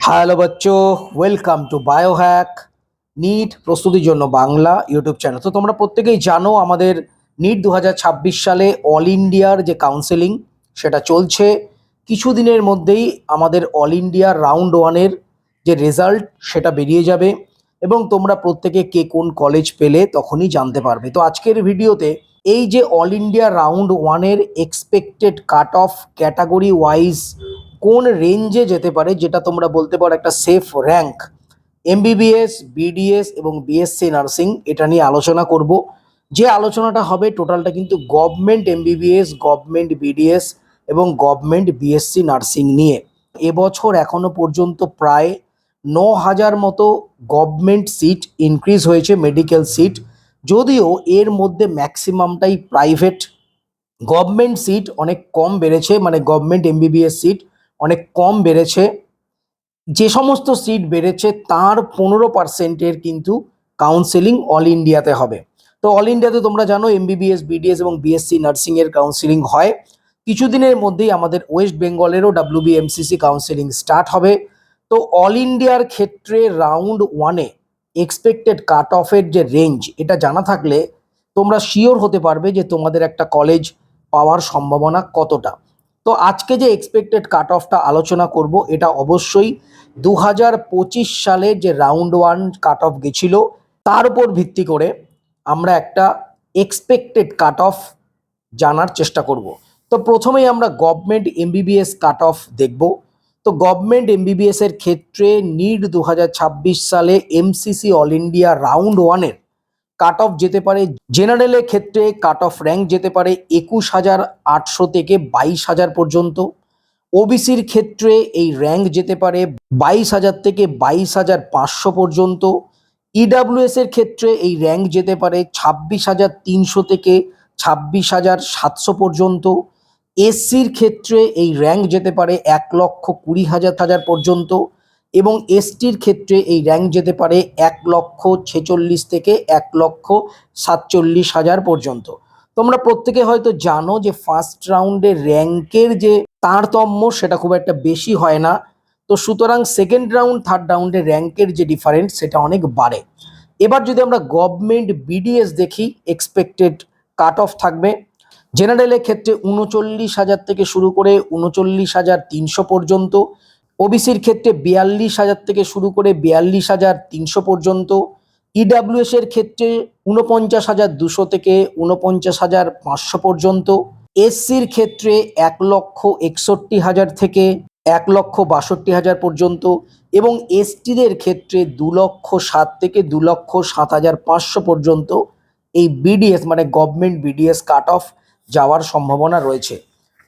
Hello বাচ্চো, welcome to Biohack NEET প্রস্তুতির জন্য বাংলা ইউটিউব চ্যানেল। তো তোমরা প্রত্যেকেই জানো আমাদের নিট 2026 সালে অল ইন্ডিয়ার যে কাউন্সেলিং সেটা চলছে। কিছুদিনের মধ্যেই আমাদের অল ইন্ডিয়া রাউন্ড ওয়ানের যে রেজাল্ট সেটা বেরিয়ে যাবে এবং তোমরা প্রত্যেকে কে কোন কলেজ পেলে তখনই জানতে পারবে। তো আজকের ভিডিওতে এই যে অল ইন্ডিয়া রাউন্ড ওয়ানের expected cut off category wise কোন রেঞ্জে যেতে পারে, যেটা তোমরা বলতে পারো একটা সেফ র্যাঙ্ক, এমবিবিএস, বিডিএস এবং বিএসসি নার্সিং, এটা নিয়ে আলোচনা করব। যে আলোচনাটা হবে টোটালটা কিন্তু গভর্নমেন্ট এমবিবিএস, গভর্নমেন্ট বিডিএস এবং গভর্নমেন্ট বিএসসি নার্সিং নিয়ে। এবছর এখনো পর্যন্ত প্রায় 9,000 মতো গভর্নমেন্ট সিট ইনক্রিজ হয়েছে, মেডিকেল সিট, যদিও এর মধ্যে ম্যাক্সিমামটাই প্রাইভেট। গভর্নমেন্ট সিট অনেক কম বেড়েছে, মানে গভর্নমেন্ট এমবিবিএস সিট অনেক কম বেড়েছে। যে সমস্ত সিট বেড়েছে তার 15%-এর কিন্তু কাউন্সেলিং অল ইন্ডিয়াতে হবে। তো অল ইন্ডিয়াতে তোমরা জানো এমবিবিএস, বিডিএস এবং বিএসসি নার্সিংয়ের কাউন্সেলিং হয়। কিছুদিনের মধ্যেই আমাদের ওয়েস্ট বেঙ্গলেরও ডাব্লিউবিএমসিসি কাউন্সেলিং স্টার্ট হবে। তো অল ইন্ডিয়ার ক্ষেত্রে রাউন্ড ওয়ানে এক্সপেক্টেড কাট অফের যে রেঞ্জ, এটা জানা থাকলে তোমরা শিওর হতে পারবে যে তোমাদের একটা কলেজ পাওয়ার সম্ভাবনা কতটা। তো আজকে যে এক্সপেক্টেড কাট অফটা আলোচনা করব, এটা অবশ্যই 2025 সালে যে রাউন্ড ওয়ান কাট অফ গেছিল তার উপর ভিত্তি করে আমরা একটা এক্সপেক্টেড কাট অফ জানার চেষ্টা করব। তো প্রথমেই আমরা গভর্নমেন্ট এমবিবিএস কাট অফ দেখব। তো গভর্নমেন্ট এমবিবিএস এর ক্ষেত্রে নিট 2026 সালে এমসিসি অল ইন্ডিয়া রাউন্ড ওয়ানের কাট অফ যেতে পারে, জেনারেলের ক্ষেত্রে কাট অফ র্যাঙ্ক যেতে পারে 21,800 থেকে 22,000 পর্যন্ত। ওবিসির ক্ষেত্রে এই র্যাঙ্ক যেতে পারে 22,000 থেকে 22,500 পর্যন্ত। ইডাব্লিউএস এর ক্ষেত্রে এই র্যাঙ্ক যেতে পারে 26,300 থেকে 26,700 পর্যন্ত। এসসির ক্ষেত্রে এই র্যাঙ্ক যেতে পারে 1,20,000 পর্যন্ত এবং এসটির ক্ষেত্রে এই র্যাঙ্ক যেতে পারে 1,46,000 থেকে 1,47,000 পর্যন্ত। তোমরা প্রত্যেকে হয়তো জানো যে ফার্স্ট রাউন্ডের র্যাঙ্কের যে তারতম্য সেটা খুব একটা বেশি হয় না। তো সুতরাং সেকেন্ড রাউন্ড, থার্ড রাউন্ডের র্যাঙ্কের যে ডিফারেন্স সেটা অনেক বাড়ে। এবার যদি আমরা গভর্নমেন্ট বিডিএস দেখি, এক্সপেক্টেড কাট অফ থাকবে জেনারেলের ক্ষেত্রে 39,000 থেকে শুরু করে 39,300 পর্যন্ত। ওবিসির ক্ষেত্রে 42,000 থেকে শুরু করে 42,300 পর্যন্ত। ইডাব্লিউএস এর ক্ষেত্রে 49,200 থেকে 49,500 পর্যন্ত। এসসির ক্ষেত্রে 1,61,000 থেকে 1,62,000 পর্যন্ত এবং এসটিদের ক্ষেত্রে 2,07,000 থেকে 2,07,500 পর্যন্ত এই বিডিএস মানে গভর্নমেন্ট বিডিএস কাট অফ যাওয়ার সম্ভাবনা রয়েছে।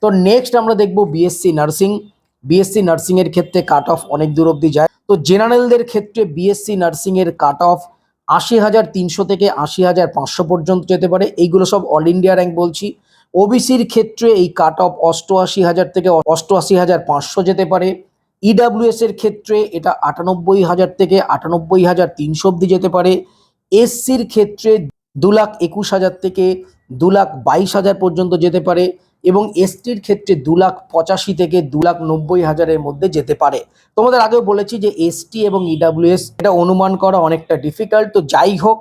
তো নেক্সট আমরা দেখব বিএসসি নার্সিং। বিএসসি নার্সিংয়ের ক্ষেত্রে কাট অফ অনেক দূর অবধি যায়। তো জেনারেলদের ক্ষেত্রে বিএসসি নার্সিংয়ের কাট অফ 80,300 থেকে 80,500 পর্যন্ত যেতে পারে। এইগুলো সব অল ইন্ডিয়া র্যাঙ্ক বলছি। ওবিসির ক্ষেত্রে এই কাট অফ 88,000 থেকে 88,500 যেতে পারে। ইডাব্লিউএস এর ক্ষেত্রে এটা 98,000 থেকে 98,300 অবধি যেতে পারে। এসসির ক্ষেত্রে 2,21,000 থেকে 2,22,000 পর্যন্ত যেতে পারে এবং এসটির ক্ষেত্রে 2,85,000 থেকে 2,90,000-এর মধ্যে যেতে পারে। তোমাদের আগেও বলেছি যে এসটি এবং ইডাব্লিউএস এটা অনুমান করা অনেকটা ডিফিকাল্ট। তো যাই হোক,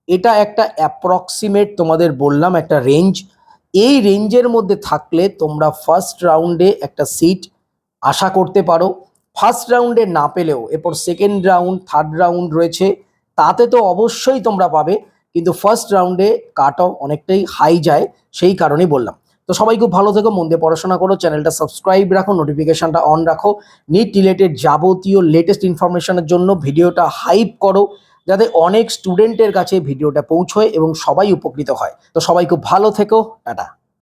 এটা একটা অ্যাপ্রক্সিমেট তোমাদের বললাম একটা রেঞ্জ। এই রেঞ্জের মধ্যে থাকলে তোমরা ফার্স্ট রাউন্ডে একটা সিট আশা করতে পারো। ফার্স্ট রাউন্ডে না পেলেও এরপর সেকেন্ড রাউন্ড, থার্ড রাউন্ড রয়েছে, তাতে তো অবশ্যই তোমরা পাবে, কিন্তু ফার্স্ট রাউন্ডে কাট অফ অনেকটাই হাই যায়, সেই কারণেই বললাম। তো সবাই খুব ভালো থেকো, মন দিয়ে পড়াশোনা করো, চ্যানেলটা সাবস্ক্রাইব রাখো, নোটিফিকেশনটা অন রাখো। নিট রিলেটেড যাবতীয় লেটেস্ট ইনফরমেশনের জন্য ভিডিওটা হাইপ করো, যাতে অনেক স্টুডেন্টের কাছে ভিডিওটা পৌঁছয় এবং সবাই উপকৃত হয়। তো সবাই খুব ভালো থেকো, টাটা।